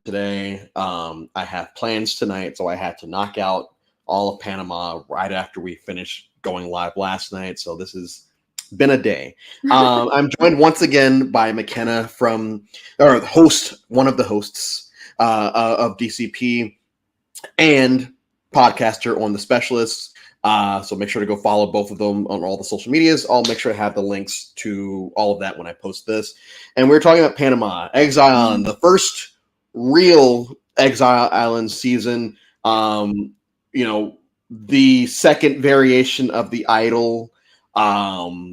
today. I have plans tonight, so I had to knock out all of Panama right after we finished going live last night. So this has been a day. I'm joined once again by McKenna or the host, one of the hosts of DCP and podcaster on The Specialists. So make sure to go follow both of them on all the social medias. I'll make sure to have the links to all of that when I post this. And we're talking about Panama, Exile Island, the first real Exile Island season. The second variation of the idol,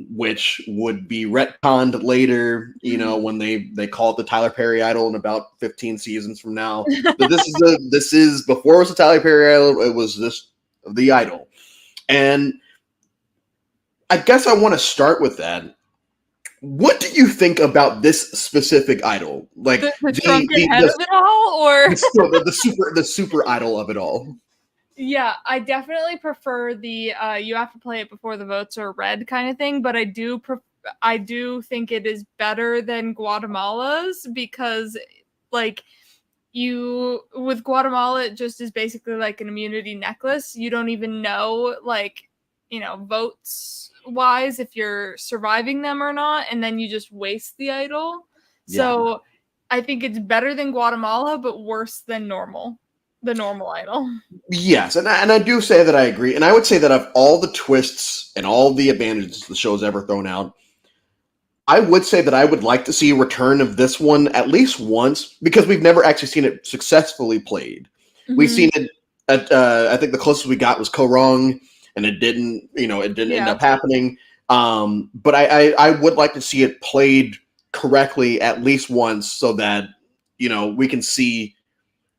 which would be retconned later, when they call it the Tyler Perry idol in about 15 seasons from now. But this is before it was the Tyler Perry idol, it was just the idol. And I guess I want to start with that. What do you think about this specific idol? Like the drunken head of it all, or the super idol of it all? Yeah, I definitely prefer the you have to play it before the votes are read kind of thing, but I do think it is better than Guatemala's because with Guatemala it just is basically like an immunity necklace. You don't even know votes wise if you're surviving them or not, and then you just waste the idol. Yeah. So I think it's better than Guatemala, but worse than the normal idol. Yes, and I do say that I agree. And I would say that of all the twists and all the advantages the show's ever thrown out, I would say that I would like to see a return of this one at least once, because we've never actually seen it successfully played. Mm-hmm. We've seen it at, I think the closest we got was Korong, and it didn't end up happening. But I would like to see it played correctly at least once so that, we can see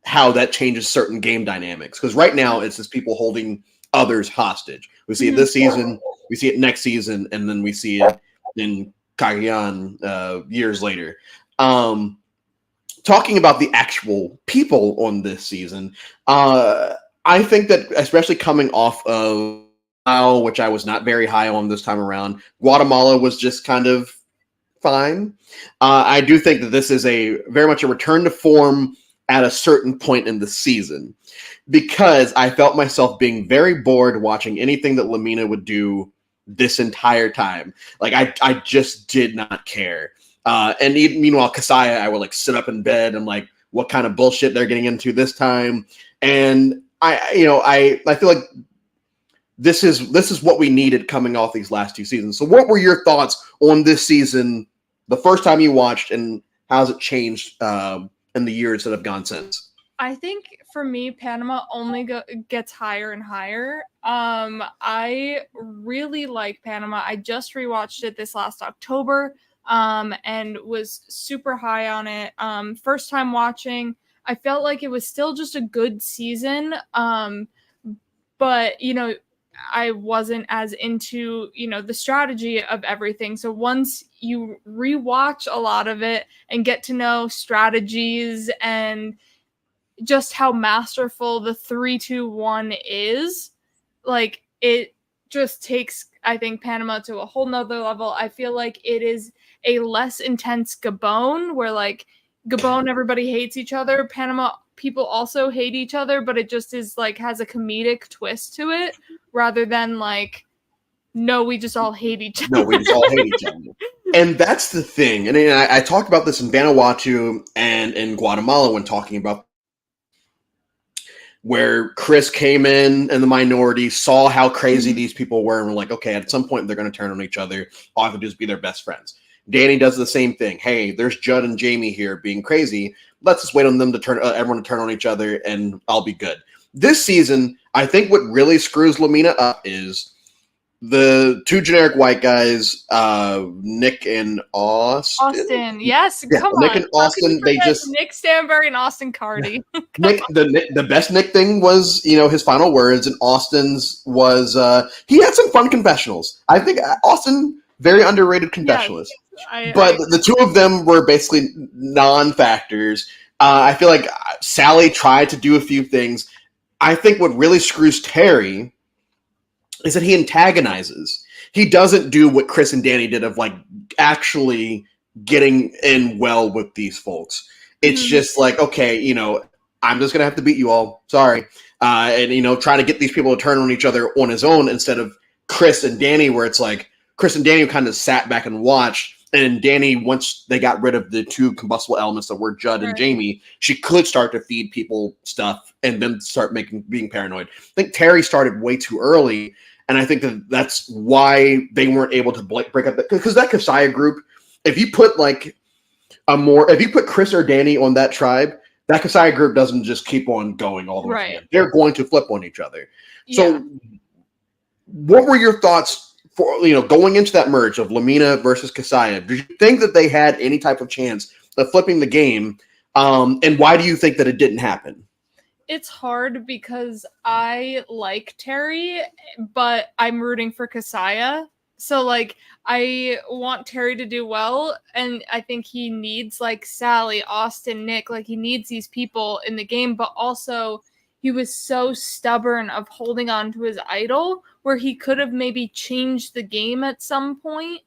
how that changes certain game dynamics. Because right now it's just people holding others hostage. We see it this season, we see it next season, and then we see it in Cagayan years later. Talking about the actual people on this season, I think that especially coming off of which I was not very high on this time around, Guatemala was just kind of fine. I do think that this is very much a return to form at a certain point in the season, because I felt myself being very bored watching anything that Lamina would do this entire time. Like I just did not care. And meanwhile, Kasaya, I would sit up in bed and what kind of bullshit they're getting into this time. And I feel like this is what we needed coming off these last two seasons. So what were your thoughts on this season, the first time you watched, and how's it changed in the years that have gone since? I think for me, Panama only gets higher and higher. I really like Panama. I just rewatched it this last October and was super high on it. First time watching, I felt like it was still just a good season. But, I wasn't as into, the strategy of everything. So once you rewatch a lot of it and get to know strategies and just how masterful the 3-2-1 is, it just takes, I think, Panama to a whole nother level. I feel like it is a less intense Gabon, where Gabon, everybody hates each other. Panama, people also hate each other, but it just is has a comedic twist to it, rather than no, we just all hate each other. No, we just all hate each other. And that's the thing. And I talked about this in Vanuatu and in Guatemala when talking about where Chris came in and the minority, saw how crazy these people were, and were like, okay, at some point they're going to turn on each other. All I have to do is be their best friends. Danny does the same thing. Hey, there's Judd and Jamie here being crazy. Let's just wait on them to turn everyone to turn on each other, and I'll be good. This season, I think what really screws Lamina up is the two generic white guys, Nick and Austin. Yes, yeah, come Nick on. and Austin. They just Nick Stanberry and Austin Cardi. Nick, the best Nick thing was his final words, and Austin's was he had some fun confessionals. I think Austin, very underrated confessionalist. But the two of them were basically non-factors. I feel like Sally tried to do a few things. I think what really screws Terry is that he antagonizes. He doesn't do what Chris and Danny did of actually getting in well with these folks. It's just like, okay, I'm just gonna have to beat you all. Sorry, and trying to get these people to turn on each other on his own instead of Chris and Danny, where it's like Chris and Danny kind of sat back and watched. And Danny, once they got rid of the two combustible elements that were Judd and Jamie, she could start to feed people stuff and then start being paranoid. I think Terry started way too early, and I think that's why they weren't able to break up because that Kasaya group. If you put Chris or Danny on that tribe, that Kasaya group doesn't just keep on going all the way. Right. They're going to flip on each other. Yeah. So, what were your thoughts? For going into that merge of Lamina versus Kasaya, did you think that they had any type of chance of flipping the game? And why do you think that it didn't happen? It's hard because I like Terry, but I'm rooting for Kasaya. So I want Terry to do well, and I think he needs Sally, Austin, Nick, he needs these people in the game, but also he was so stubborn of holding on to his idol where he could have maybe changed the game at some point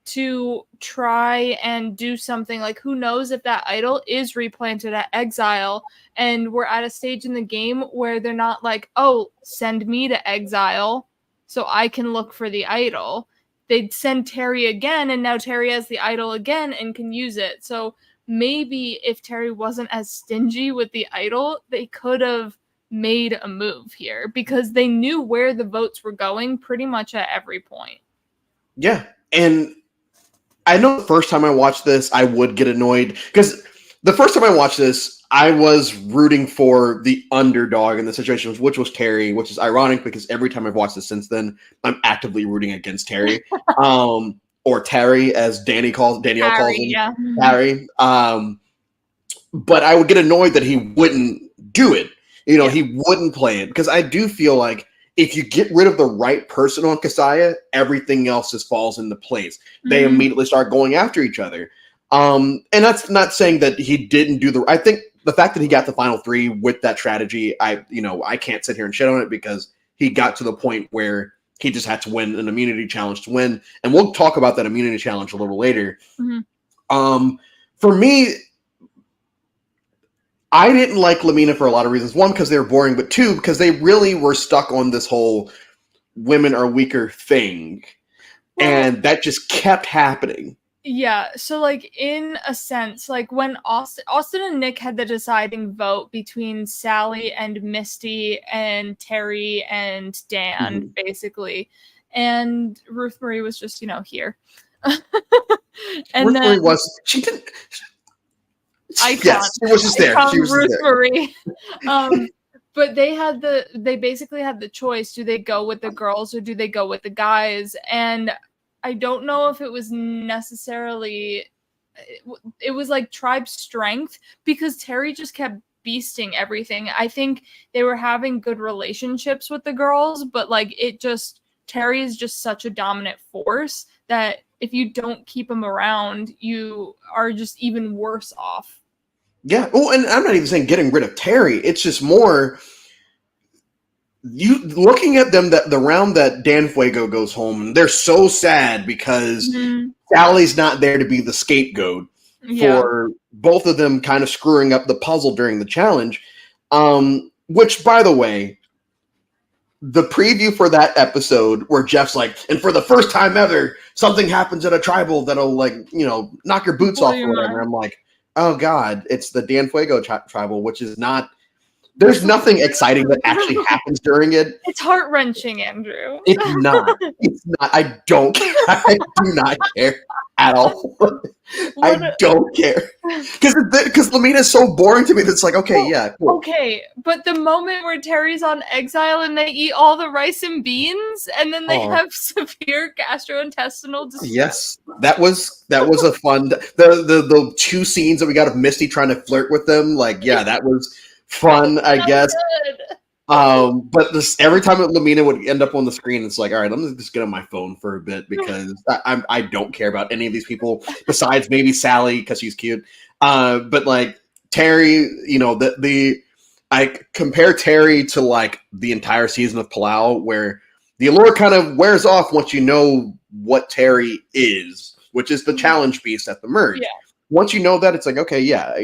to try and do something. Who knows if that idol is replanted at Exile and we're at a stage in the game where they're not oh, send me to Exile so I can look for the idol. They'd send Terry again, and now Terry has the idol again and can use it. So maybe if Terry wasn't as stingy with the idol, they could have made a move here because they knew where the votes were going pretty much at every point. Yeah. And I know the first time I watched this, I would get annoyed because the first time I watched this, I was rooting for the underdog in the situation, which was Terry, which is ironic because every time I've watched this since then, I'm actively rooting against Terry. Or Terry, as Danielle calls him. Yeah. Terry. But I would get annoyed that he wouldn't do it. He wouldn't play it because I do feel like if you get rid of the right person on Kasaya, everything else just falls into place. They immediately start going after each other. And that's not saying that he didn't do I think the fact that he got the final three with that strategy, I can't sit here and shit on it because he got to the point where he just had to win an immunity challenge to win. And we'll talk about that immunity challenge a little later. For me, I didn't like Lamina for a lot of reasons. One, because they were boring, but two, because they really were stuck on this whole women are weaker thing. And that just kept happening. Yeah, so in a sense, when Austin and Nick had the deciding vote between Sally and Misty and Terry and Dan, basically, and Ruth Marie was just here. And Ruth Marie was she didn't. Icon. Yes, she was just there. She was Ruth there. Marie. But they basically had the choice: do they go with the girls or do they go with the guys? And I don't know if it was necessarily. It was tribe strength because Terry just kept beasting everything. I think they were having good relationships with the girls, but Terry is just such a dominant force that if you don't keep him around, you are just even worse off. Yeah. Oh, and I'm not even saying getting rid of Terry. It's just more you looking at them that the round that Dan Fuego goes home, they're so sad because Sally's not there to be the scapegoat for both of them kind of screwing up the puzzle during the challenge. Which, by the way, the preview for that episode where Jeff's and for the first time ever, something happens at a tribal that'll knock your boots off or whatever. I'm like, oh God, it's the Dan Fuego tribal, which is not. There's nothing exciting that actually happens during it. It's heart-wrenching, Andrew. It's not. It's not. I don't care. I do not care at all. I don't care. Because Lamina is so boring to me that's cool. Okay, but the moment where Terry's on Exile and they eat all the rice and beans and then they have severe gastrointestinal distress. Yes, that was a fun. The two scenes that we got of Misty trying to flirt with them, that was fun, I guess. But every time Lamina would end up on the screen, it's all right, let me just get on my phone for a bit because I don't care about any of these people besides maybe Sally because she's cute. But Terry, I compare Terry to the entire season of Palau where the allure kind of wears off once you know what Terry is, which is the challenge beast at the merge. Yeah. once you know that, it's like, okay, yeah,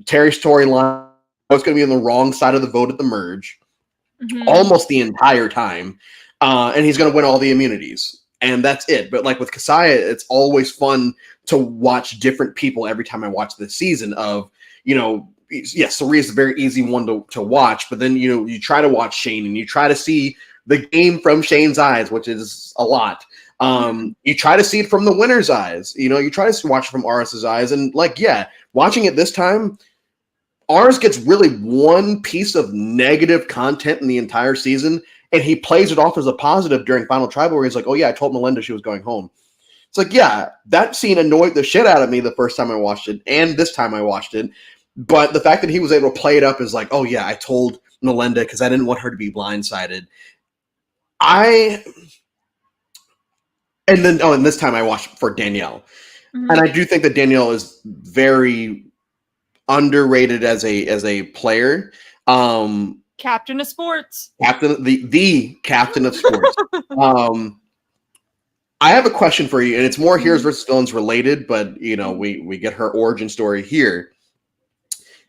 Terry's storyline was going to be on the wrong side of the vote at the merge almost the entire time, and he's going to win all the immunities, and that's it. But like with Kasaya, it's always fun to watch different people every time I watch this season. Of yes, Sari is a very easy one to watch, but then you try to watch Shane and you try to see the game from Shane's eyes, which is a lot. You try to see it from the winner's eyes. You try to watch it from Aris's eyes, and watching it this time, Aris gets really one piece of negative content in the entire season, and he plays it off as a positive during Final Tribal, where he's like, "Oh yeah, I told Melinda she was going home." It's like, yeah, that scene annoyed the shit out of me the first time I watched it, and this time I watched it. But the fact that he was able to play it up as like, "Oh yeah, I told Melinda because I didn't want her to be blindsided." And this time I watched for Danielle. And I do think that Danielle is very underrated as a player. Captain of sports. The captain of sports. I have a question for you, and it's more Heroes versus Villains related, but we get her origin story here.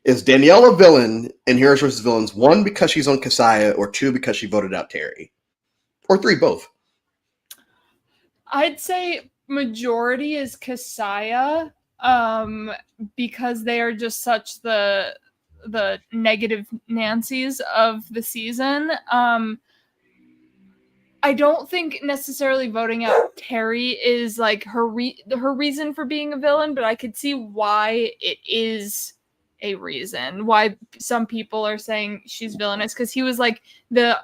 Is Danielle a villain in Heroes versus Villains, 1, because she's on Kasaya, or 2, because she voted out Terry? Or 3, both? I'd say majority is Kasaya, because they are just such the negative Nancys of the season. I don't think necessarily voting out Terry is like her reason for being a villain, but I could see why it is a reason why some people are saying she's villainous, because he was like the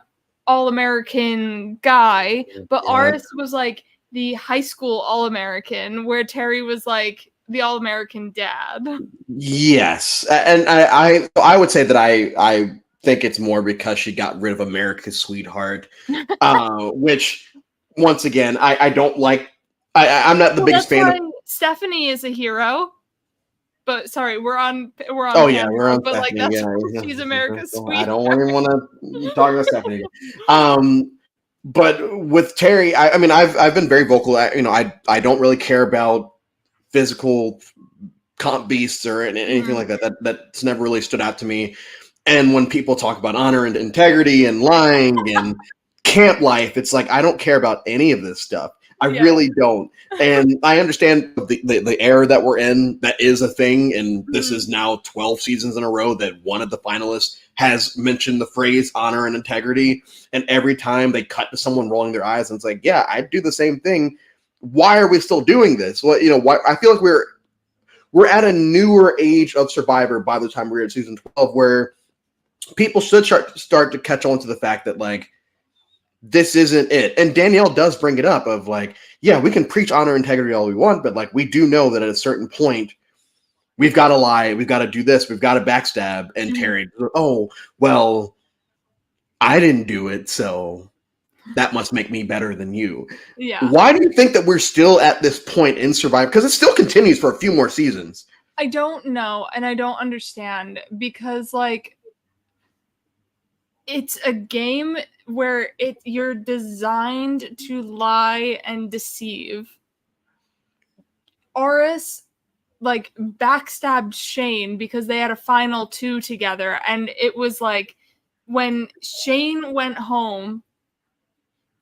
All-American guy, but Aris was like the high school All-American, where Terry was like the All-American dad. Yes, and I would say that I think it's more because she got rid of America's sweetheart, which once again I don't like. I'm not the biggest fan of. Stephanie is a hero. But sorry, we're on. Oh yeah, we're on. But Stephanie, like she's America's sweetheart. I don't even want to talk about Stephanie. But with Terry, I mean, I've been very vocal. I don't really care about physical comp beasts or anything like that. That's never really stood out to me. And when people talk about honor and integrity and lying and camp life, it's like I don't care about any of this stuff. I really don't. And I understand the era that we're in, that is a thing. And this is now 12 seasons in a row that one of the finalists has mentioned the phrase honor and integrity. And every time they cut to someone rolling their eyes, and it's like, yeah, I'd do the same thing. Why are we still doing this? Well, why, I feel like we're at a newer age of Survivor by the time we're at season 12, where people should start to catch on to the fact that, like, this isn't it. And Danielle does bring it up of like, yeah, we can preach honor and integrity all we want, but like we do know that at a certain point we've got to lie, we've got to do this, we've got to backstab. And Terry, oh, well, I didn't do it, so that must make me better than you. Yeah. Why do you think that we're still at this point in Survivor? Because it still continues for a few more seasons. I don't know, and I don't understand, because like it's a game where you're designed to lie and deceive. Aris like backstabbed Shane because they had a final 2 together, and it was like when Shane went home,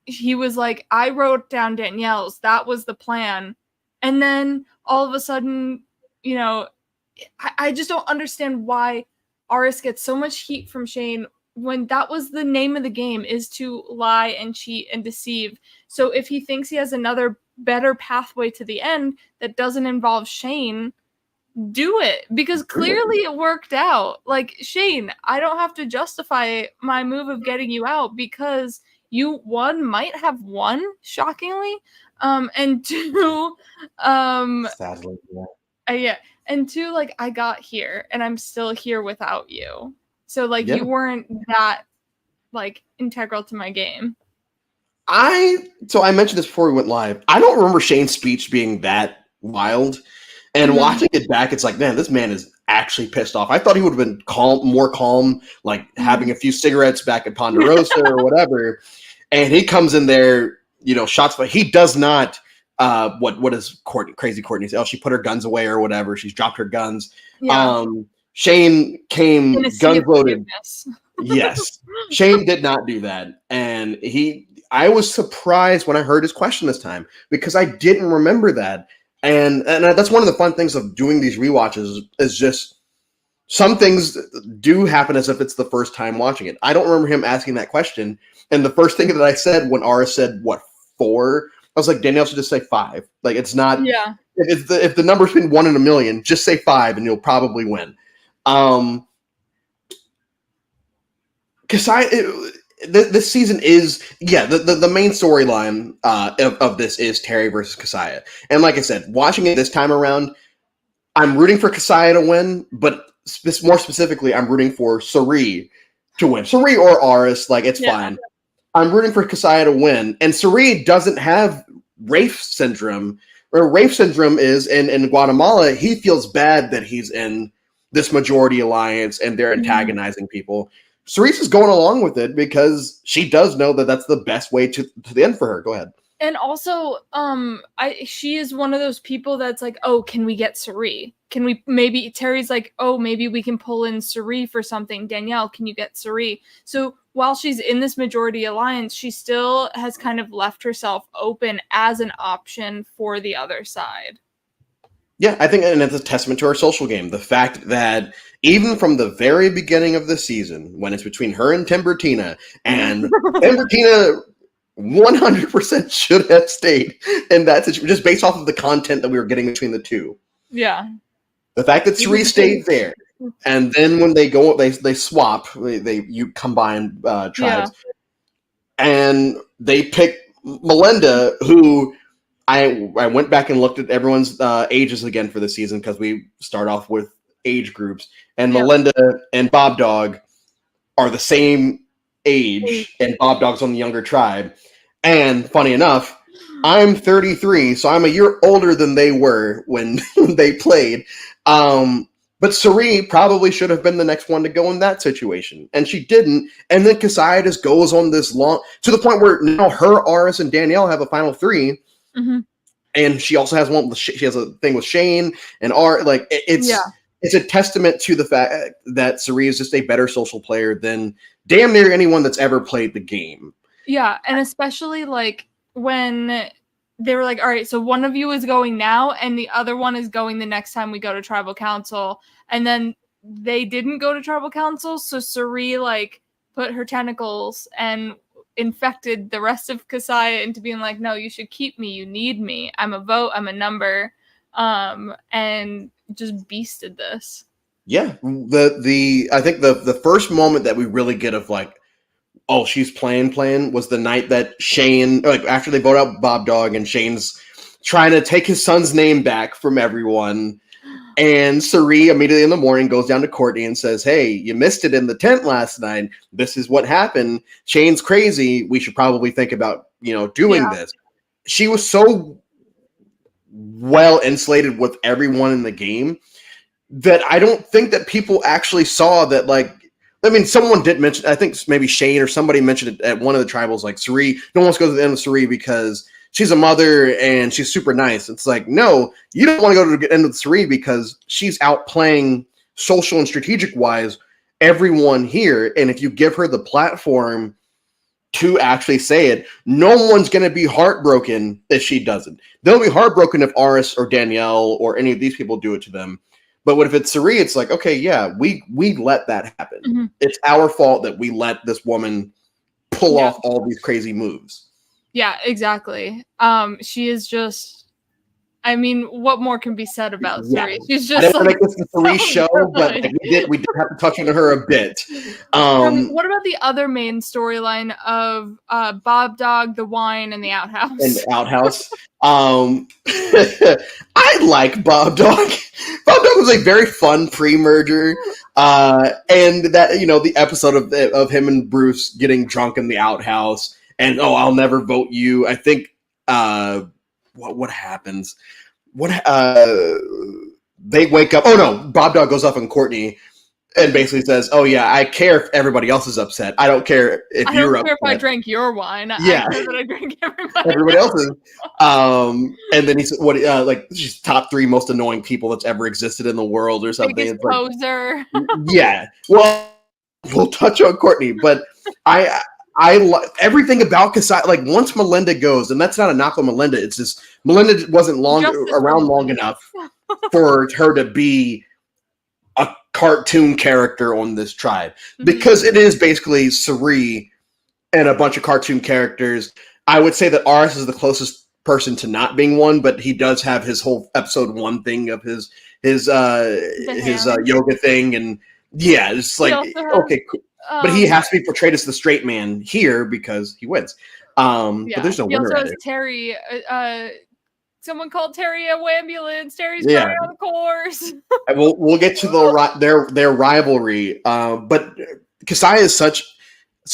he was like, I wrote down Danielle's, that was the plan. And then all of a sudden, I just don't understand why Aris gets so much heat from Shane when that was the name of the game, is to lie and cheat and deceive. So if he thinks he has another better pathway to the end that doesn't involve Shane, do it, because clearly it worked out. Like, Shane, I don't have to justify my move of getting you out because you, 1, might have won, shockingly, and 2, sadly, yeah, and 2, like, I got here and I'm still here without you. So like you weren't that like integral to my game. So I mentioned this before we went live. I don't remember Shane's speech being that wild. And watching it back, it's like, man, this man is actually pissed off. I thought he would have been more calm, like having a few cigarettes back at Ponderosa or whatever. And he comes in there, shots, but he does not what is Courtney say? Oh, she put her guns away or whatever. She's dropped her guns. Yeah. Shane came guns loaded. Yes. Shane did not do that. And I was surprised when I heard his question this time because I didn't remember that. And that's one of the fun things of doing these rewatches is just some things do happen as if it's the first time watching it. I don't remember him asking that question. And the first thing that I said when Ara said, 4? I was like, Danielle should just say 5. Like, it's not. Yeah. If the number's been 1 in a million, just say 5 and you'll probably win. This season is the main storyline of this is Terry versus Kasaya, and like I said, watching it this time around, I'm rooting for Kasaya to win, but more specifically, I'm rooting for Cirie to win. Cirie or Aris, like it's fine. I'm rooting for Kasaya to win, and Cirie doesn't have Rafe syndrome. Or Rafe syndrome is in Guatemala. He feels bad that he's in this majority alliance and they're antagonizing people. Cerise is going along with it because she does know that that's the best way to the end for her. Go ahead. And also, she is one of those people that's like, oh, can we get Cirie? Can we Terry's like, oh, maybe we can pull in Cirie for something. Danielle, can you get Cirie? So while she's in this majority alliance, she still has kind of left herself open as an option for the other side. Yeah, I think, and it's a testament to her social game. The fact that even from the very beginning of the season, when it's between her and Timbertina, and Timbertina 100% should have stayed in that situation, just based off of the content that we were getting between the two. Yeah. The fact that Cirie stayed there, and then when they go, they swap, you combine tribes, and they pick Melinda, who I went back and looked at everyone's ages again for the season because we start off with age groups, and Melinda and Bob Dog are the same age, and Bob Dog's on the younger tribe. And funny enough, I'm 33, so I'm a year older than they were when they played. But Cirie probably should have been the next one to go in that situation, and she didn't. And then Kasaya just goes on this long, to the point where now her, Aris, and Danielle have a final 3. Mm-hmm. And she also has one. She has a thing with Shane and Art. Like it's a testament to the fact that Cirie is just a better social player than damn near anyone that's ever played the game. Yeah, and especially like when they were like, all right, so one of you is going now and the other one is going the next time we go to tribal council. And then they didn't go to tribal council, so Cirie like put her tentacles and infected the rest of Kasaya into being like, no, you should keep me, you need me, I'm a vote, I'm a number, and just beasted this. Yeah, I think the first moment that we really get of like, oh, she's playing was the night that Shane, like after they vote out Bob Dog and Shane's trying to take his son's name back from everyone. And Cirie immediately in the morning goes down to Courtney and says, hey, you missed it in the tent last night. This is what happened. Shane's crazy. We should probably think about, doing this. She was so well insulated with everyone in the game that I don't think that people actually saw that, like, I mean, someone did mention, I think maybe Shane or somebody mentioned it at one of the tribals, like Cirie, no one wants to go to the end of Cirie because she's a mother and she's super nice. It's like, no, you don't want to go to the end of Cirie because she's outplaying social and strategic wise everyone here. And if you give her the platform to actually say it, no one's going to be heartbroken if she doesn't. They'll be heartbroken if Aris or Danielle or any of these people do it to them. But what if it's Cirie? It's like, okay, yeah, we let that happen. Mm-hmm. It's our fault that we let this woman pull off all these crazy moves. Yeah, exactly. She is just, I mean, what more can be said about Cirie? She's just I didn't make this the Cirie show, but like, we did have to touch on her a bit. What about the other main storyline of Bob Dog, the wine, and the outhouse? And the outhouse. I like Bob Dog. Bob Dog was a very fun pre-merger. And that, the episode of him and Bruce getting drunk in the outhouse and, oh, I'll never vote you. I think, what happens? They wake up. Oh no, Bob Dog goes up on Courtney and basically says, "Oh yeah, I care if everybody else is upset. I don't care if I you're don't care upset. if I drank your wine. Yeah, I care that I drank everybody everybody else's." And then he said, "What? Like just top 3 most annoying people that's ever existed in the world, or something." Biggest It's like, poser. yeah. Well, we'll touch on Courtney, but I everything about Kasai. Like once Melinda goes, and that's not a knock on Melinda. It's just Melinda wasn't around long enough for her to be a cartoon character on this tribe, because it is basically Suri and a bunch of cartoon characters. I would say that Aris is the closest person to not being one, but he does have his whole episode 1 thing of his yoga thing, and yeah, it's like okay, cool. But he has to be portrayed as the straight man here because he wins. But there's no winner. He also has Terry. Someone called Terry a ambulance. Terry's crying on the course. We'll get to their rivalry, but Kasai is such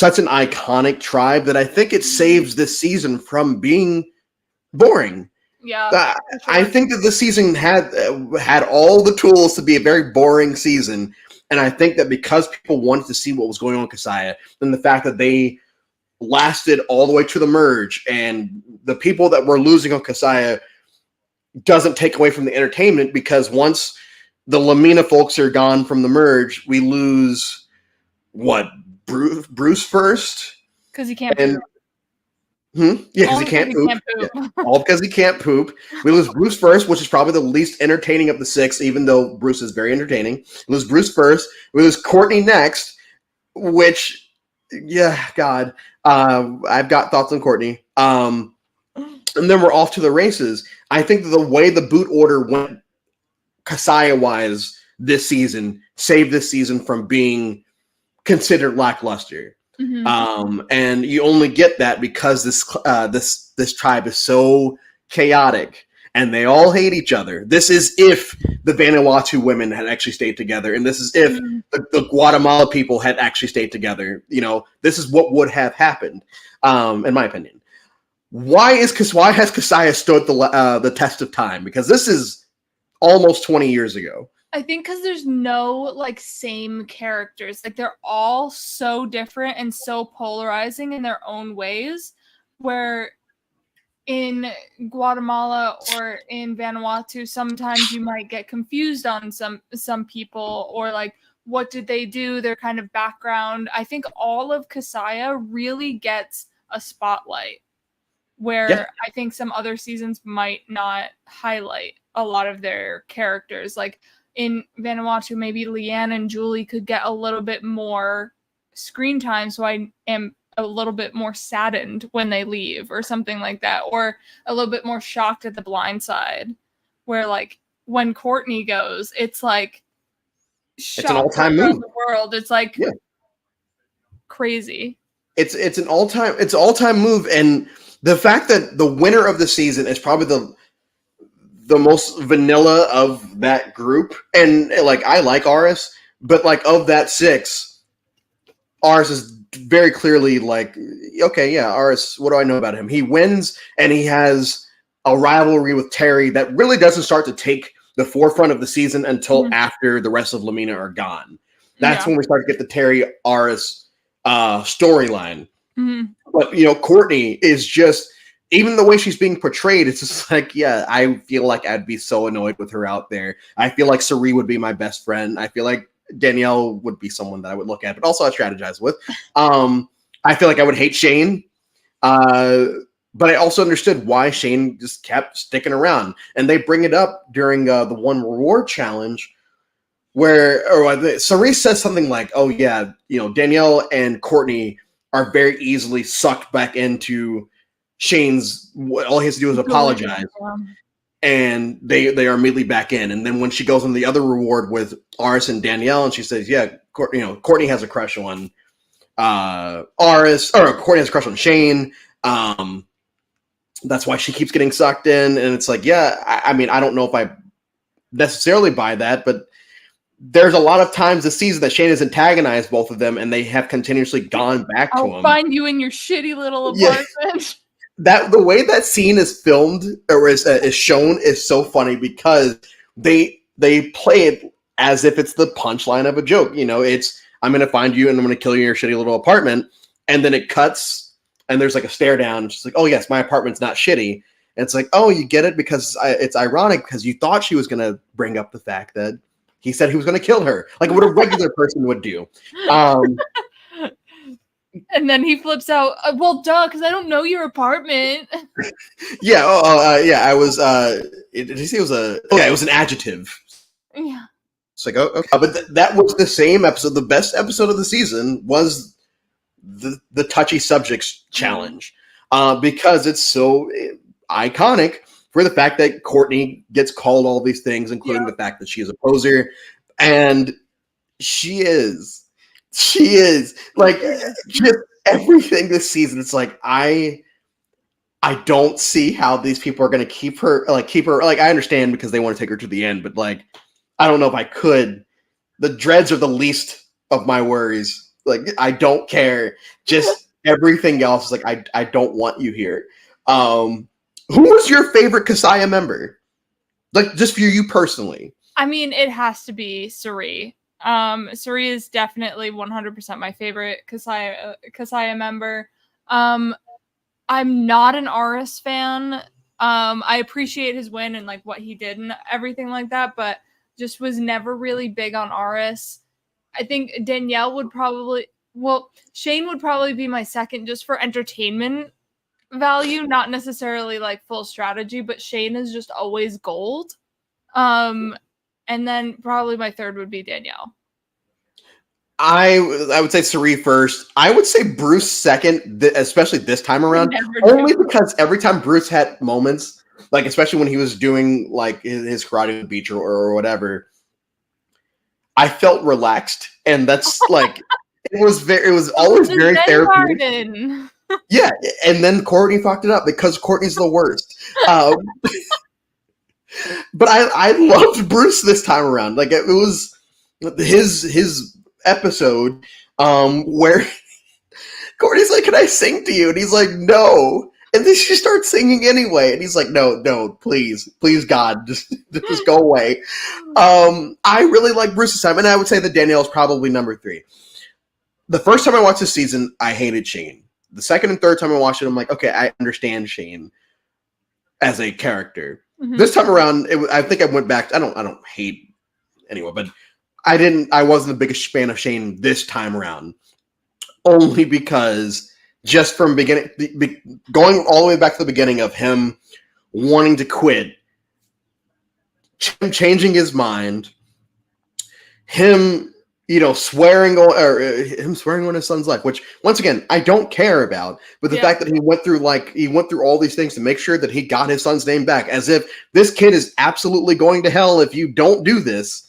an iconic tribe that I think it saves this season from being boring. Yeah, sure. I think that this season had all the tools to be a very boring season, and I think that because people wanted to see what was going on with Kasai, and the fact that they lasted all the way to the merge, and the people that were losing on Kasai doesn't take away from the entertainment, because once the Lamina folks are gone from the merge, we lose Bruce first because he can't. Yeah, because he can't poop. Yeah. All because he can't poop. We lose Bruce first, which is probably the least entertaining of the 6, even though Bruce is very entertaining. We lose Bruce first. We lose Courtney next, which, God. I've got thoughts on Courtney. And then we're off to the races. I think that the way the boot order went Kasaya-wise this season saved this season from being considered lackluster. And you only get that because this tribe is so chaotic and they all hate each other. This is if the Vanuatu women had actually stayed together, and this is if the Guatemala people had actually stayed together. This is what would have happened, in my opinion. Why has Kasaya stood the test of time? Because this is almost 20 years ago. I think because there's no same characters. They're all so different and so polarizing in their own ways, where in Guatemala or in Vanuatu, sometimes you might get confused on some people, or what did they do, their kind of background. I think all of Kasaya really gets a spotlight, where I think some other seasons might not highlight a lot of their characters. In Vanuatu, maybe Leanne and Julie could get a little bit more screen time, so I am a little bit more saddened when they leave or something like that, or a little bit more shocked at the blind side, where when Courtney goes, it's it's an all-time move. The world. It's crazy. It's an all-time move, and the fact that the winner of the season is probably the most vanilla of that group, and I like Aris, but of that 6, Aris is very clearly okay, yeah, Aris, what do I know about him? He wins, and he has a rivalry with Terry that really doesn't start to take the forefront of the season until after the rest of Lamina are gone. That's when we start to get the Terry Aris storyline. But Courtney is just, even the way she's being portrayed, it's just I feel like I'd be so annoyed with her out there. I feel like Sari would be my best friend. I feel like Danielle would be someone that I would look at, but also I strategize with. I feel like I would hate Shane. But I also understood why Shane just kept sticking around. And they bring it up during the one reward challenge where Cerise says something like, oh yeah, Danielle and Courtney are very easily sucked back into Shane's, all he has to do is apologize. And they are immediately back in. And then when she goes on the other reward with Aris and Danielle, and she says, yeah, Courtney has a crush on Aris, or Courtney has a crush on Shane. That's why she keeps getting sucked in. And it's I mean, I don't know if I necessarily buy that, but there's a lot of times this season that Shane has antagonized both of them, and they have continuously gone back to him. I'll find you in your shitty little apartment. That the way that scene is filmed or is shown is so funny because they play it as if it's the punchline of a joke. It's I'm going to find you and I'm going to kill you in your shitty little apartment. And then it cuts and there's like a stare down. And she's like, oh, yes, my apartment's not shitty. And it's like, oh, you get it because it's ironic because you thought she was going to bring up the fact that he said he was going to kill her, like what a regular person would do. And then he flips out. Well, duh, because I don't know your apartment. Yeah. Yeah. I was. Did he say it was a? Oh, yeah, it was an adjective. Yeah. It's like, oh, okay. But that was the same episode. The best episode of the season was the touchy subjects challenge, because it's so iconic for the fact that Courtney gets called all these things, including the fact that she is a poser, and she is like just everything this season. It's like I don't see how these people are going to keep her. Like I understand because they want to take her to the end, but like I don't know if I could. The dreads are the least of my worries. Like I don't care. Just everything else is like I don't want you here. Who was your favorite Kasaya member? Like just for you personally. I mean, it has to be Suri. Suri is definitely 100% my favorite Kasaya member. I'm not an Aris fan. I appreciate his win and like what he did and everything like that, but just was never really big on Aris. I think Danielle would probably, Shane would probably be my second just for entertainment value, not necessarily like full strategy, but Shane is just always gold. And then probably my third would be Danielle. I would say Suri first. I would say Bruce second, especially this time around. Only because every time Bruce had moments, like especially when he was doing like his karate beach or whatever, I felt relaxed, and that's like it was always very therapeutic. Yeah, and then Courtney fucked it up because Courtney's the worst. But I loved Bruce this time around. Like it was his episode where Courtney's like, "Can I sing to you?" And he's like, "No." And then she starts singing anyway, and he's like, "No, please, God, just go away." I really like Bruce's time, and I would say that Danielle's probably number 3. The first time I watched this season, I hated Shane. The second and third time I watched it, I'm like, okay, I understand Shane as a character. Mm-hmm. This time around, I think I went back. I don't hate anyway, but I wasn't the biggest fan of Shane this time around, only because just from beginning, going all the way back to the beginning of him wanting to quit, him changing his mind, him swearing on his son's life, which once again I don't care about, but the fact that he went through all these things to make sure that he got his son's name back, as if this kid is absolutely going to hell if you don't do this.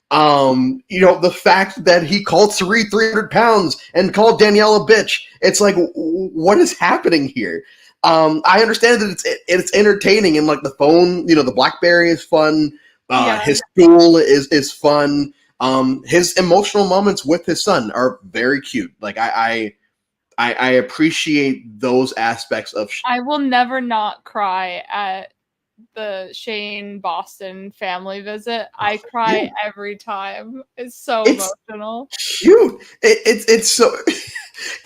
The fact that he called Suri 300 pounds and called Danielle a bitch. It's like, what is happening here? I understand that it's entertaining, and like the phone, the BlackBerry is fun. His school is fun. His emotional moments with his son are very cute. Like I appreciate those aspects of. I will never not cry at the Shane Boston family visit. I cry every time. It's so emotional. Cute. It's so.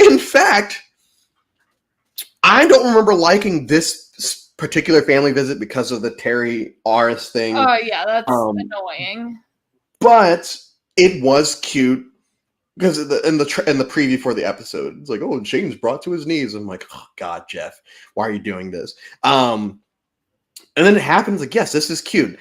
In fact, I don't remember liking this particular family visit because of the Terry Aris thing. Oh yeah, that's annoying. But it was cute because in the preview for the episode, it's like, oh, Shane's brought to his knees. I'm like, oh God, Jeff, why are you doing this? And then it happens. Like, yes, this is cute.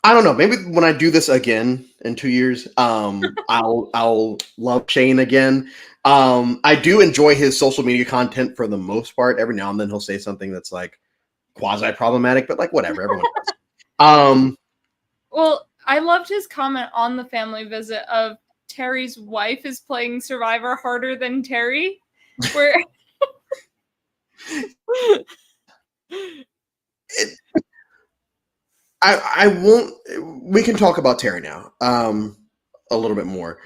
I don't know. Maybe when I do this again in 2 years, I'll love Shane again. I do enjoy his social media content for the most part. Every now and then he'll say something that's like quasi problematic, but like whatever. Everyone does. Well, I loved his comment on the family visit of Terry's wife is playing Survivor harder than Terry, where. I won't. We can talk about Terry now a little bit more.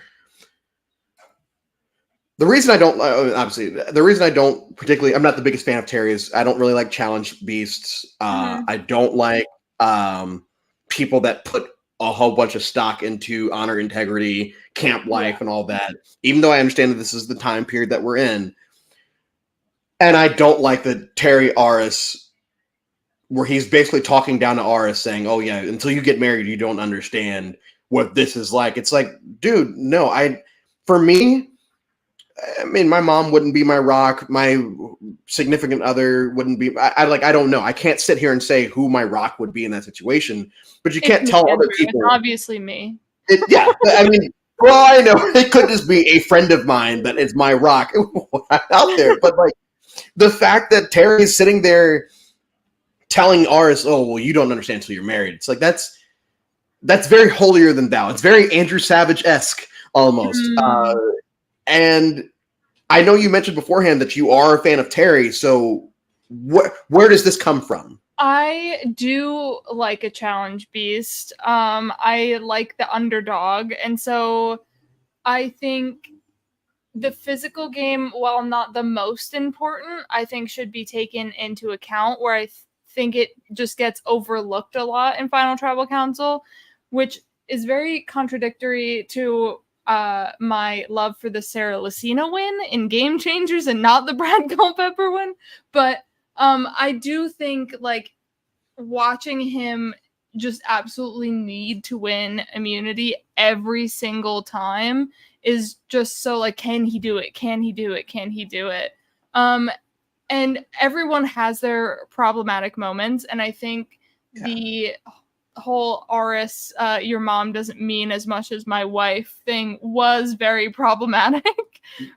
The reason I don't, particularly, I'm not the biggest fan of Terry, is I don't really like challenge beasts. I don't like people that put a whole bunch of stock into honor, integrity, camp life, and all that. Even though I understand that this is the time period that we're in, and I don't like that Terry Aris, where he's basically talking down to Aris, saying, "Oh yeah, until you get married, you don't understand what this is like." It's like, dude, no. For me, I mean, my mom wouldn't be my rock. My significant other wouldn't be. I don't know. I can't sit here and say who my rock would be in that situation. But you can't tell other people. It's obviously me. Yeah, I mean, well, I know it could just be a friend of mine that is my rock out there. But like the fact that Terry is sitting there telling Aris, "Oh, well, you don't understand until you're married." It's like that's very holier than thou. It's very Andrew Savage-esque almost. And I know you mentioned beforehand that you are a fan of Terry. So where does this come from? I do like a challenge beast. I like the underdog. And so I think the physical game, while not the most important, I think should be taken into account, where I think it just gets overlooked a lot in Final Tribal Council, which is very contradictory to my love for the Sarah Lucina win in Game Changers and not the Brad Culpepper win. But I do think like watching him just absolutely need to win immunity every single time is just so like, can he do it? Can he do it? Can he do it? And everyone has their problematic moments. And I think the whole Aris, your mom doesn't mean as much as my wife thing was very problematic.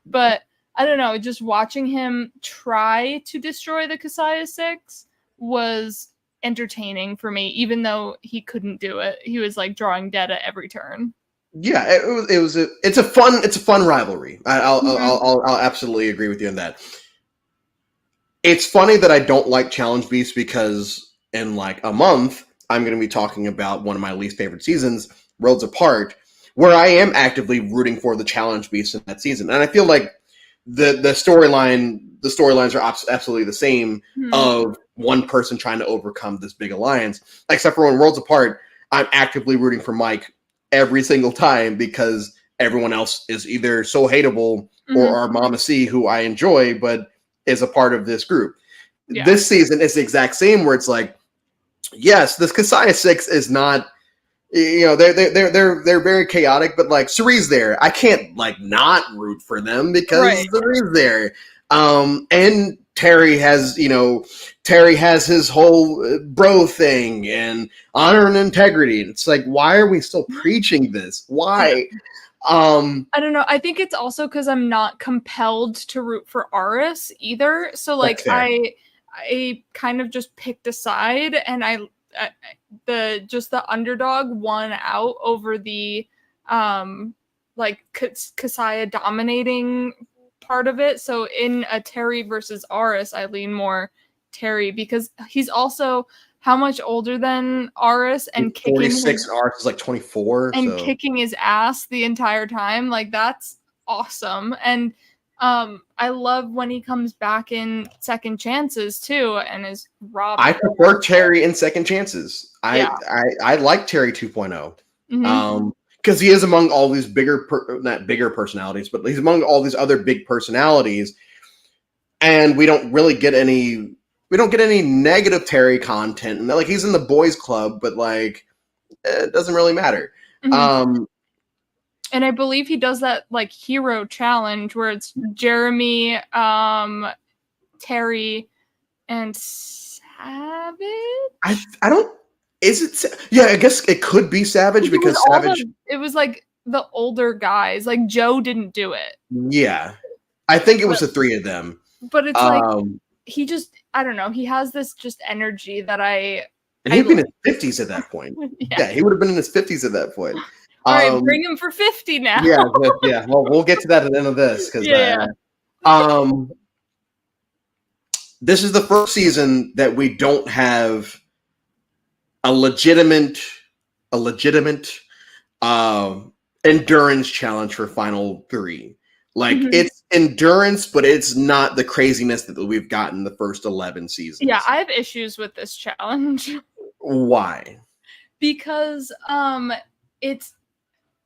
But I don't know, just watching him try to destroy the Kasaya 6 was entertaining for me, even though he couldn't do it. He was like drawing dead at every turn. Yeah, it's a fun rivalry. I'll absolutely agree with you on that. It's funny that I don't like Challenge Beasts because in like a month I'm going to be talking about one of my least favorite seasons, Worlds Apart, where I am actively rooting for the Challenge Beasts in that season, and I feel like the storylines are absolutely the same of one person trying to overcome this big alliance. Except for when Worlds Apart, I'm actively rooting for Mike every single time because everyone else is either so hateable or our Mama C, who I enjoy, but is a part of this group. Yeah. This season is the exact same, where it's like, yes, this Kasaya 6 is not, you know, they're very chaotic, but like Cerie's there. I can't like not root for them because Cerie's there. And Terry has his whole bro thing and honor and integrity. And it's like, why are we still preaching this? Why? I don't know. I think it's also because I'm not compelled to root for Aris either. So like I kind of just picked a side, and the underdog won out over the like Kasaya dominating part of it. So in a Terry versus Aris, I lean more Terry because he's also how much older than Aris and kicking 46 and Aris is like 24 and kicking his ass the entire time. Like that's awesome. And I love when he comes back in Second Chances too and is robbed. I prefer Terry in Second Chances. I like Terry 2.0. Because he is among all these not bigger personalities, but he's among all these other big personalities, and we don't get any negative Terry content. And like he's in the boys club, but like it doesn't really matter. And I believe he does that like hero challenge where it's Jeremy, Terry, and Savage. I don't. Is it? Yeah, I guess it could be Savage because Savage. It was like the older guys. Like Joe didn't do it. Yeah, I think it was the three of them. But it's like he just. I don't know. He has this just energy that I. And he'd been in his 50s at that point. Yeah, he would have been in his 50s at that point. All right, bring him for 50 now. Yeah. Well, we'll get to that at the end of this because this is the first season that we don't have a legitimate endurance challenge for Final 3. Like it's endurance, but it's not the craziness that we've gotten the first 11 seasons. Yeah, I have issues with this challenge. Why? Because it's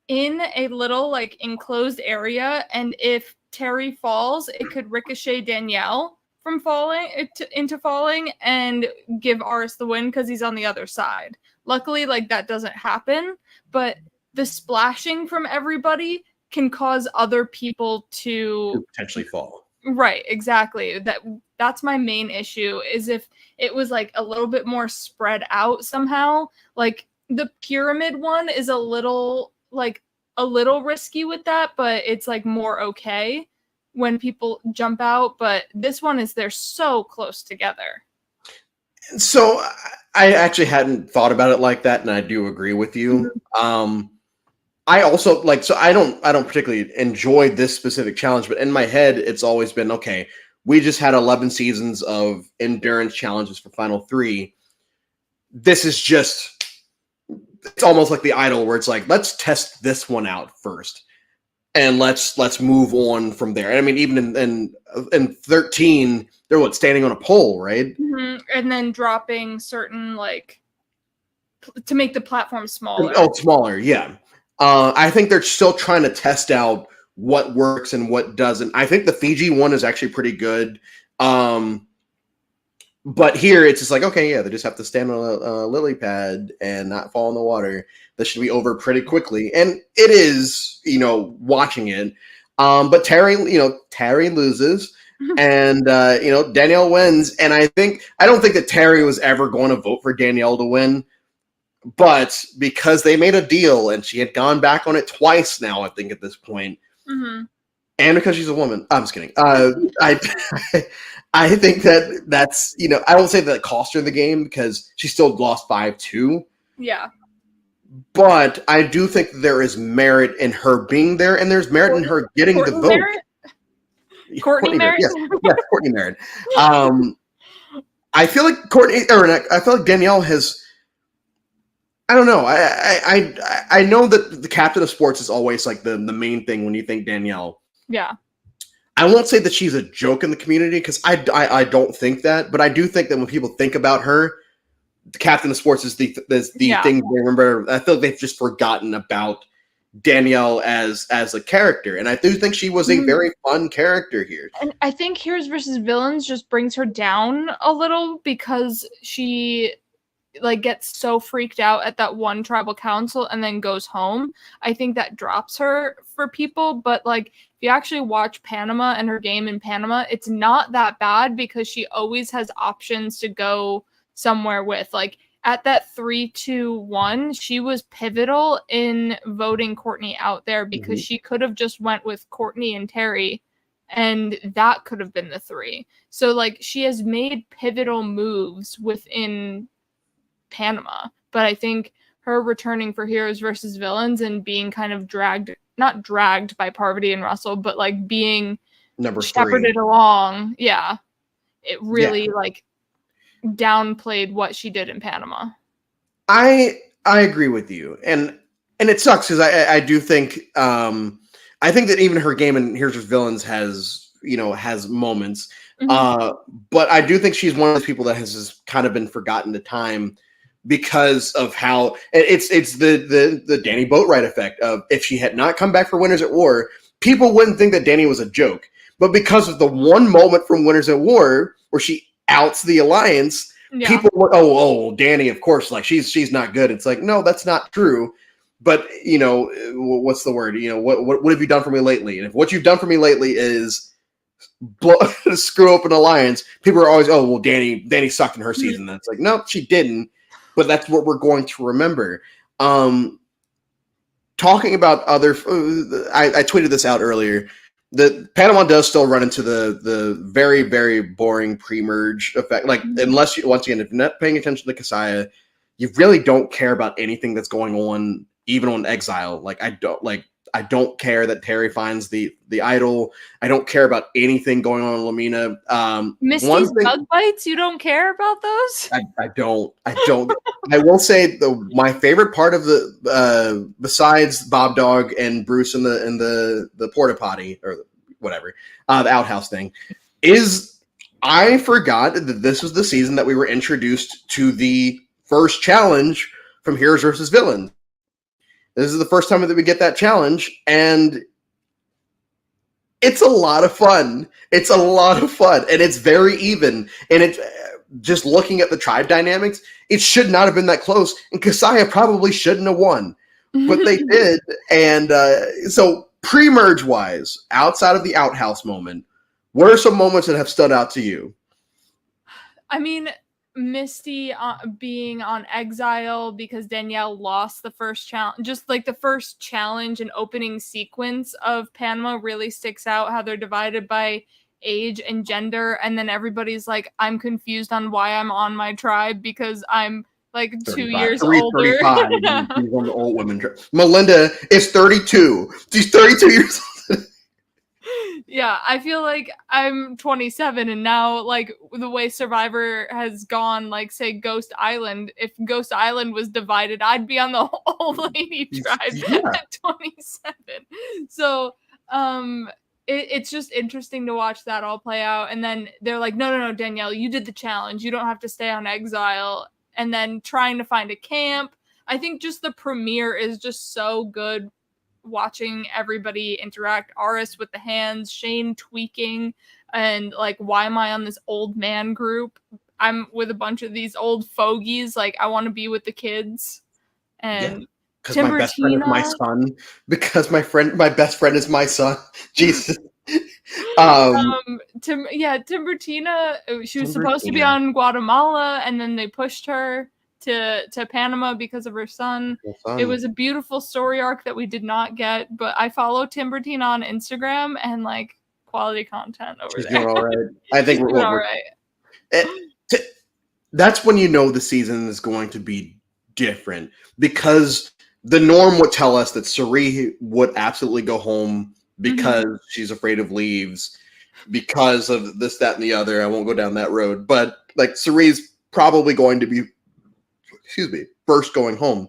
in a little like enclosed area, and if Terry falls, it could ricochet Danielle from falling into falling and give Aris the win because he's on the other side. Luckily, like that doesn't happen, but the splashing from everybody can cause other people to potentially fall. Right, exactly. That's my main issue, is if it was like a little bit more spread out somehow. Like the pyramid one is a little risky with that, but it's like more okay when people jump out. But this one is, they're so close together. So I actually hadn't thought about it like that, and I do agree with you. I also so I don't particularly enjoy this specific challenge, but in my head, it's always been, okay, we just had 11 seasons of endurance challenges for Final 3. This is just, it's almost like the Idol, where it's like, let's test this one out first, and let's move on from there. And I mean, even in 13, they're standing on a pole, right? Mm-hmm. And then dropping certain to make the platform smaller. Oh, smaller, yeah. I think they're still trying to test out what works and what doesn't. I think the Fiji one is actually pretty good. But here it's just like, okay, yeah, they just have to stand on a lily pad and not fall in the water. This should be over pretty quickly. And it is, watching it. But Terry loses. And Danielle wins. And I don't think that Terry was ever going to vote for Danielle to win. But because they made a deal, and she had gone back on it twice now, I think, at this point, and because she's a woman, I'm just kidding. I think that's I won't say that it cost her the game, because she still lost 5-2. Yeah. But I do think there is merit in her being there, and there's merit in her getting the vote. Courtney Merritt? Yes, Courtney Merritt. I feel like Danielle has. I don't know. I know that the captain of sports is always like the main thing when you think Danielle. Yeah. I won't say that she's a joke in the community, because I don't think that, but I do think that when people think about her, the captain of sports is the thing they remember. I feel like they've just forgotten about Danielle as a character, and I do think she was a very fun character here. And I think Heroes versus Villains just brings her down a little, because she gets so freaked out at that one tribal council and then goes home. I think that drops her for people, but if you actually watch Panama and her game in Panama, it's not that bad, because she always has options to go somewhere with. At that 3-2-1, she was pivotal in voting Courtney out there, because she could have just went with Courtney and Terry, and that could have been the 3. So she has made pivotal moves within Panama, but I think her returning for Heroes versus Villains and being kind of not dragged by Parvati and Russell, but being number shepherded 3 along, it really downplayed what she did in Panama. I agree with you, and it sucks, because I do think I think that even her game in Heroes versus Villains has moments, but I do think she's one of those people that has just kind of been forgotten to time, because of how it's the Danny Boatwright effect of, if she had not come back for Winners at War, people wouldn't think that Danny was a joke. But because of the one moment from Winners at War where she outs the alliance, people were, oh, Danny, of course, she's not good. It's no, that's not true. But what's the word? What have you done for me lately? And if what you've done for me lately is screw up an alliance, people are always, oh, well, Danny sucked in her season. That's no, she didn't. But that's what we're going to remember. Talking about other, I tweeted this out earlier. The Panama does still run into the very, very boring pre-merge effect. Unless you, once again, if you're not paying attention to Kasaya, you really don't care about anything that's going on, even on Exile. I don't care that Terry finds the idol. I don't care about anything going on in Lamina. Misty's bug bites, you don't care about those? I don't. I will say my favorite part of the besides Bob Dog and Bruce in the porta potty or whatever, the outhouse thing, is I forgot that this was the season that we were introduced to the first challenge from Heroes versus Villains. This is the first time that we get that challenge, and it's a lot of fun. It's a lot of fun, and it's very even. And it's just looking at the tribe dynamics, it should not have been that close, and Kasaya probably shouldn't have won, but they did. And so pre-merge wise, outside of the outhouse moment, what are some moments that have stood out to you? I mean, Misty being on exile because Danielle lost the first challenge. Just like the first challenge and opening sequence of Panama really sticks out, how they're divided by age and gender, and then everybody's like, I'm confused on why I'm on my tribe because I'm like 2 years older. 35. She's on the old women tribe. Melinda is 32. She's 32 years old. Yeah, I feel like I'm 27, and now, like, the way Survivor has gone, like, say, Ghost Island, if Ghost Island was divided, I'd be on the old lady tribe at 27. So, it's just interesting to watch that all play out. And then they're like, no, Danielle, you did the challenge. You don't have to stay on exile. And then trying to find a camp. I think just the premiere is just so good, watching everybody interact. Aris with the hands, Shane tweaking, and like, why am I on this old man group? I'm with a bunch of these old fogies. Like, I want to be with the kids. And because my best friend is my son. Because my best friend is my son. Jesus. Timbertina, she was supposed to be on Guatemala, and then they pushed her to Panama because of her son. It was a beautiful story arc that we did not get, but I follow Timbertina on Instagram, and like, quality content over there. Doing all right. I think we're all right. That's when you know the season is going to be different, because the norm would tell us that Suri would absolutely go home because she's afraid of leaves, because of this, that, and the other. I won't go down that road, but like, Suri's probably going to be, first going home,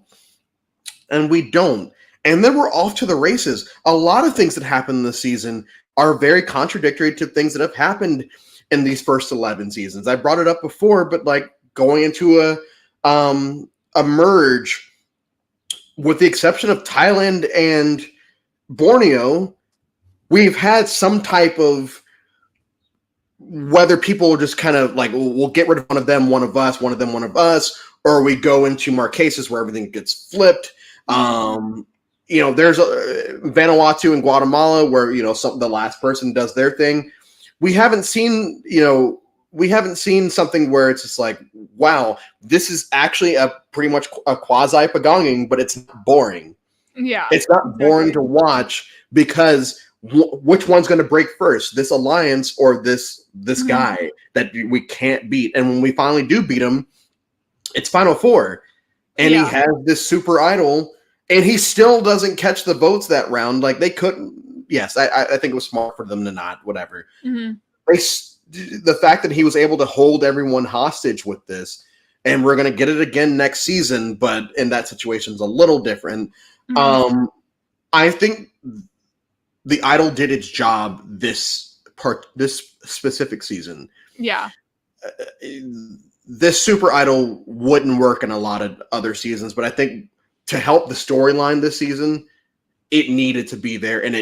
and we don't. And then we're off to the races. A lot of things that happen this season are very contradictory to things that have happened in these first 11 seasons. I brought it up before, but like, going into a merge, with the exception of Thailand and Borneo, we've had some type of, whether people just kind of like, we'll get rid of one of them, one of us, one of them, one of us, or we go into Marquesas where everything gets flipped. There's Vanuatu and Guatemala where, the last person does their thing. We haven't seen something where it's just like, wow, this is actually a pretty much a quasi pagonging, but it's not boring. Yeah, it's not boring to watch, because which one's going to break first, this alliance or this guy that we can't beat? And when we finally do beat him, it's Final Four, and he has this super idol, and he still doesn't catch the votes that round. Like, they couldn't. Yes, I think it was smart for them to not. Whatever. The fact that he was able to hold everyone hostage with this, and we're going to get it again next season, but in that situation's a little different. I think the idol did its job this specific season. Yeah. This super idol wouldn't work in a lot of other seasons, but I think to help the storyline this season, it needed to be there, and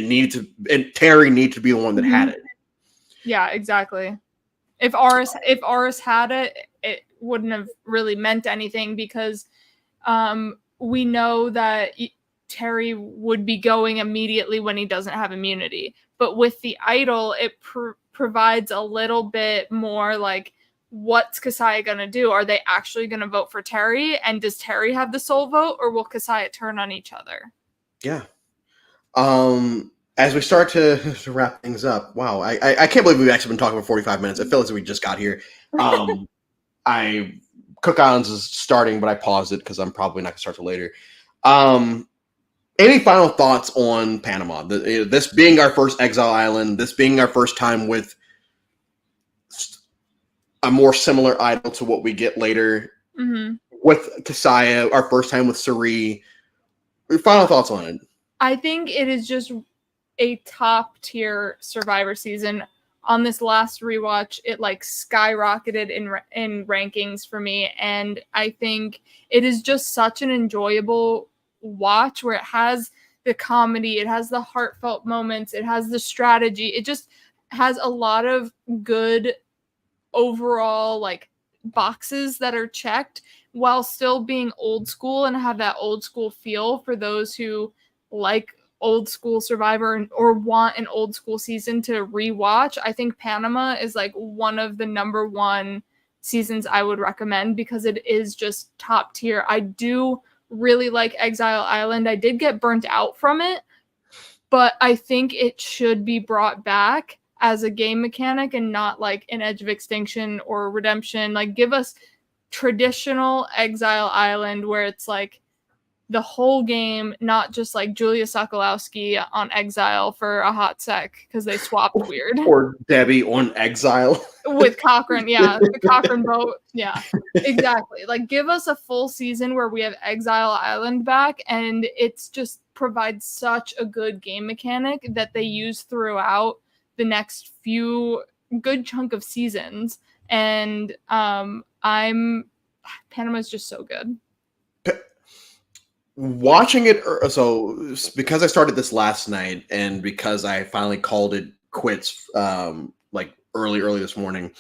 Terry needed to be the one that had it. Yeah, exactly. If Aris had it, it wouldn't have really meant anything, because we know that Terry would be going immediately when he doesn't have immunity. But with the idol, it provides a little bit more like, what's Kasaya going to do? Are they actually going to vote for Terry? And does Terry have the sole vote, or will Kasaya turn on each other? Yeah. As we start to wrap things up, wow, I can't believe we've actually been talking for 45 minutes. It feels like we just got here. Cook Islands is starting, but I paused it because I'm probably not going to start till later. Any final thoughts on Panama? This being our first exile island, this being our first time with a more similar idol to what we get later with Kasaya, our first time with Suri. Final thoughts on it? I think it is just a top tier Survivor season. on this last rewatch, it like skyrocketed in rankings for me. And I think it is just such an enjoyable watch where it has the comedy, it has the heartfelt moments, it has the strategy, it just has a lot of good overall like boxes that are checked while still being old school and have that old school feel for those who like old school Survivor or want an old school season to rewatch. I think Panama is like one of the number one seasons I would recommend because it is just top tier. I do really like Exile Island. I did get burnt out from it, but I think it should be brought back as a game mechanic and not like an Edge of Extinction or Redemption. Like give us traditional Exile Island where it's like the whole game, not just like Julia Sokolowski on Exile for a hot sec because they swapped weird. Or Debbie on Exile. With Cochran, yeah. The Cochran boat. Yeah, exactly. Like give us a full season where we have Exile Island back and it's just provides such a good game mechanic that they use throughout the next few good chunk of seasons. And Panama's just so good. Watching it, so because I started this last night and because I finally called it quits like early this morning,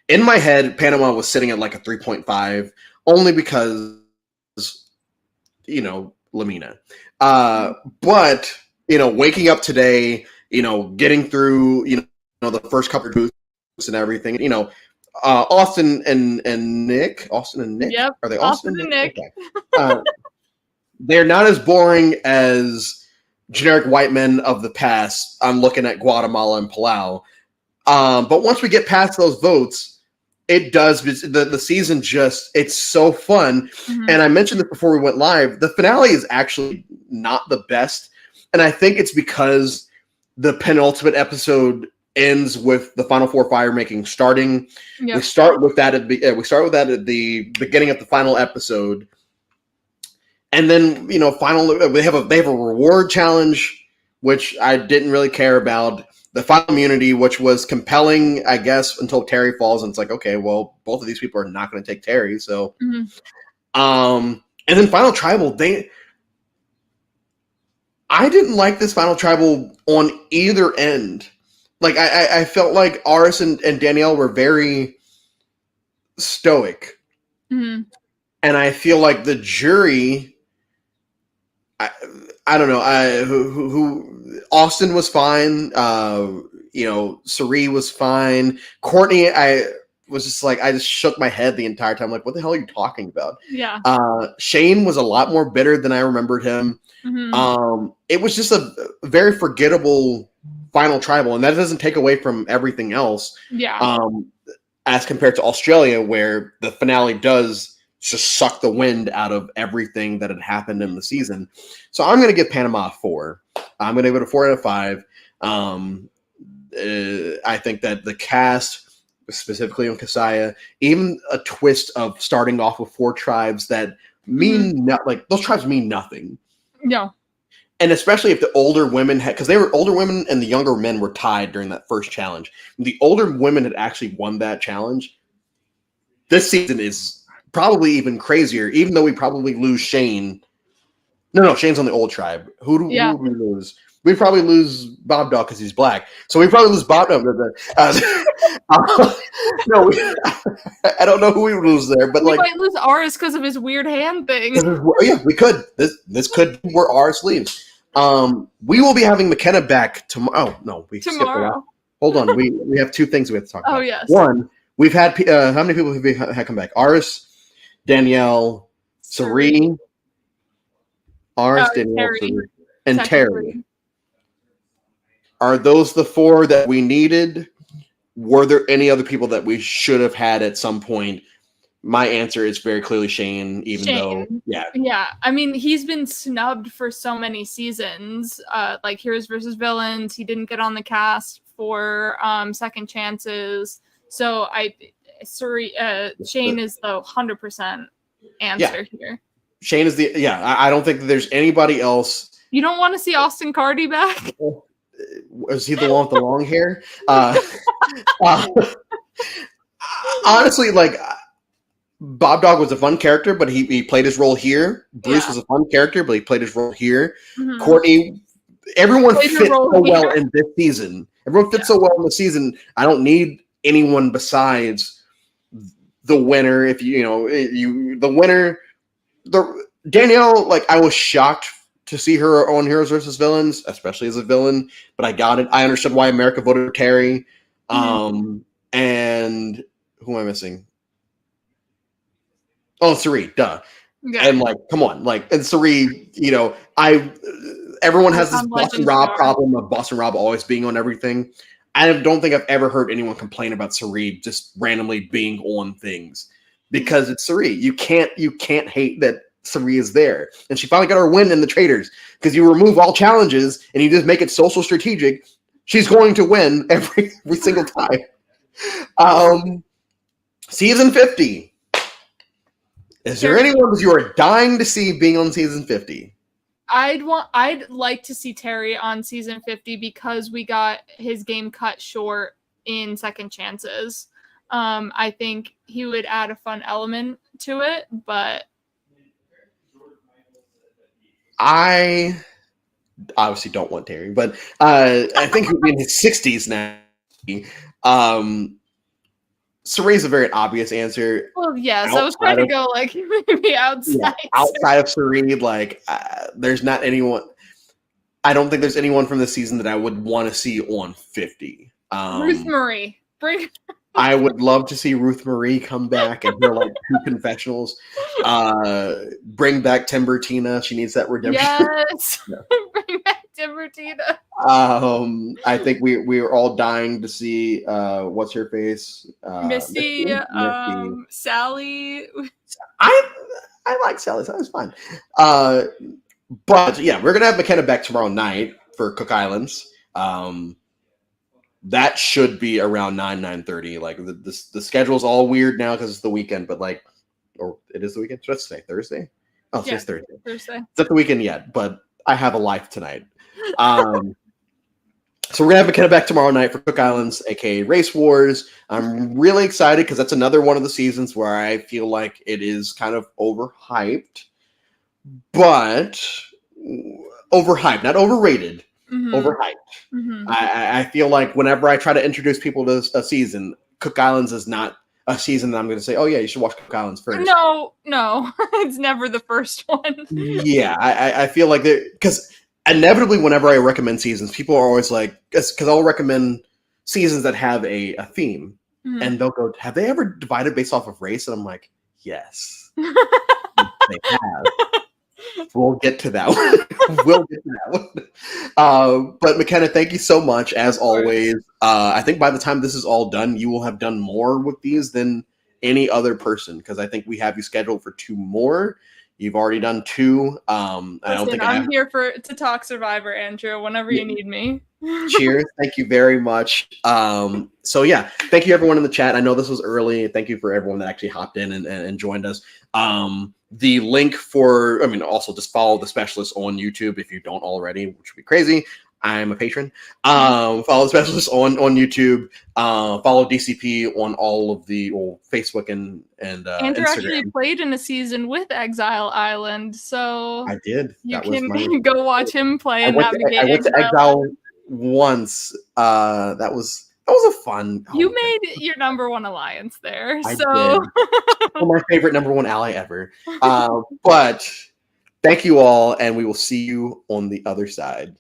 in my head Panama was sitting at like a 3.5 only because Lamina, but waking up today, getting through the first couple of booths and everything, Austin and Nick, Yep, are they Austin and Nick? Okay. They're not as boring as generic white men of the past. I'm looking at Guatemala and Palau. But once we get past those votes, it does. The season it's so fun. Mm-hmm. And I mentioned this before we went live. The finale is actually not the best. And I think it's because the penultimate episode ends with the final four fire making starting. Yep. We start with that at the beginning of the final episode. And then, they have a reward challenge, which I didn't really care about. The final immunity, which was compelling, I guess, until Terry falls. And it's like, okay, well, both of these people are not going to take Terry. So, and then final tribal, I didn't like this final tribal on either end. Like, I felt like Aris and Danielle were very stoic. Mm-hmm. And I feel like the jury... I don't know. Who Austin was fine. Sari was fine. Courtney, I was just like, I just shook my head the entire time. Like, what the hell are you talking about? Yeah. Shane was a lot more bitter than I remembered him. Mm-hmm. It was just a very forgettable final tribal, and that doesn't take away from everything else. Yeah. As compared to Australia, where the finale does just suck the wind out of everything that had happened in the season. So I'm going to give Panama a 4. I'm going to give it a 4 out of 5. I think that the cast, specifically on Kasaya, even a twist of starting off with 4 tribes that mean those tribes mean nothing. No. And especially if the older women because they were older women and the younger men were tied during that first challenge. The older women had actually won that challenge. This season is probably even crazier, even though we probably lose Shane. No, Shane's on the old tribe. Who do we lose? We probably lose Bob Dog because he's black. So we probably lose Bob Dog. No, I don't know who we would lose there, but we might lose Aris because of his weird hand thing. Yeah, we could. This could be where Aris leaves. We will be having McKenna back tomorrow. Oh no, tomorrow. Hold on, we have 2 things we have to talk about. Oh yes. One, we've had how many people have we had come back? Aris, Danielle, Sari, Aris, Danielle, Terry. And Terry. Are those the 4 that we needed? Were there any other people that we should have had at some point? My answer is very clearly Shane, though, yeah. Yeah, I mean, he's been snubbed for so many seasons. Like Heroes versus Villains, he didn't get on the cast for Second Chances. So Shane is the 100% answer here. Shane is I don't think that there's anybody else. You don't want to see Austin Cardi back? Is he the one with the long hair? Uh, honestly, like Bob Dog was a fun character, but he played his role here. Bruce was a fun character, but he played his role here. Mhm. Courtney, everyone Played fits her role so well here. in this season. Everyone fits so well in the season. I don't need anyone besides the winner. If the winner, the Danielle, like I was shocked to see her on Heroes versus Villains, especially as a villain, but I got it. I understood why America voted for Terry. And who am I missing? Oh, Sari, duh. Yeah. And like, come on, like, and Sari, everyone has this On Boston Legend Rob Star. problem of Boston Rob always being on everything. I don't think I've ever heard anyone complain about Sari just randomly being on things because it's Sari. You can't hate that Sari is there, and she finally got her win in the Traders because you remove all challenges and you just make it social strategic. She's going to win every single time. Season 50. Is there anyone you are dying to see being on season 50? I'd like to see Terry on season 50 because we got his game cut short in Second Chances. I think he would add a fun element to it, but I obviously don't want Terry, but I think he'll be in his 60s now. Sari's a very obvious answer. Well, yes, I was trying to go like maybe outside. Yeah, outside of Sari, like there's not anyone. I don't think there's anyone from this season that I would want to see on 50. Ruth Marie, I would love to see Ruth Marie come back and her like 2 confessionals. Bring back Timbertina. She needs that redemption. Yes, bring back Timbertina. I think we're all dying to see what's her face, Misty. Sally. I like Sally. Sally's fine. But yeah, we're gonna have McKenna back tomorrow night for Cook Islands. That should be around 9:30. Like the schedule's all weird now because it's the weekend, but like, or it is the weekend. What's today? Thursday? Oh, it's Thursday. Thursday. It's not the weekend yet, but I have a life tonight. So we're gonna have McKenna back tomorrow night for Cook Islands, aka Race Wars. I'm really excited because that's another one of the seasons where I feel like it is kind of overhyped, but overhyped, not overrated. Overhyped. I feel like whenever I try to introduce people to a season, Cook Islands is not a season that I'm going to say, oh yeah, you should watch Cook Islands first. No, it's never the first one. Yeah, I feel like because inevitably whenever I recommend seasons, people are always like, because I'll recommend seasons that have a theme, and they'll go, have they ever divided based off of race? And I'm like, yes, they have. We'll get to that one. But McKenna, thank you so much as always. I think by the time this is all done, you will have done more with these than any other person because I think we have you scheduled for 2 more. You've already done 2. I'm here to talk Survivor, Andrew, whenever you need me. Cheers. Thank you very much. So yeah, thank you everyone in the chat. I know this was early. Thank you for everyone that actually hopped in and joined us. The link also just follow the specialist on YouTube if you don't already, which would be crazy. I'm a patron. Follow the specialist on YouTube. Follow DCP on all of the Facebook and Andrew Instagram. actually played in a season with Exile Island, so I did. You can go watch him play and navigate. I went to Exile once. That was a fun. You made your number 1 alliance there. I did. Well, my favorite number 1 ally ever. But thank you all, and we will see you on the other side.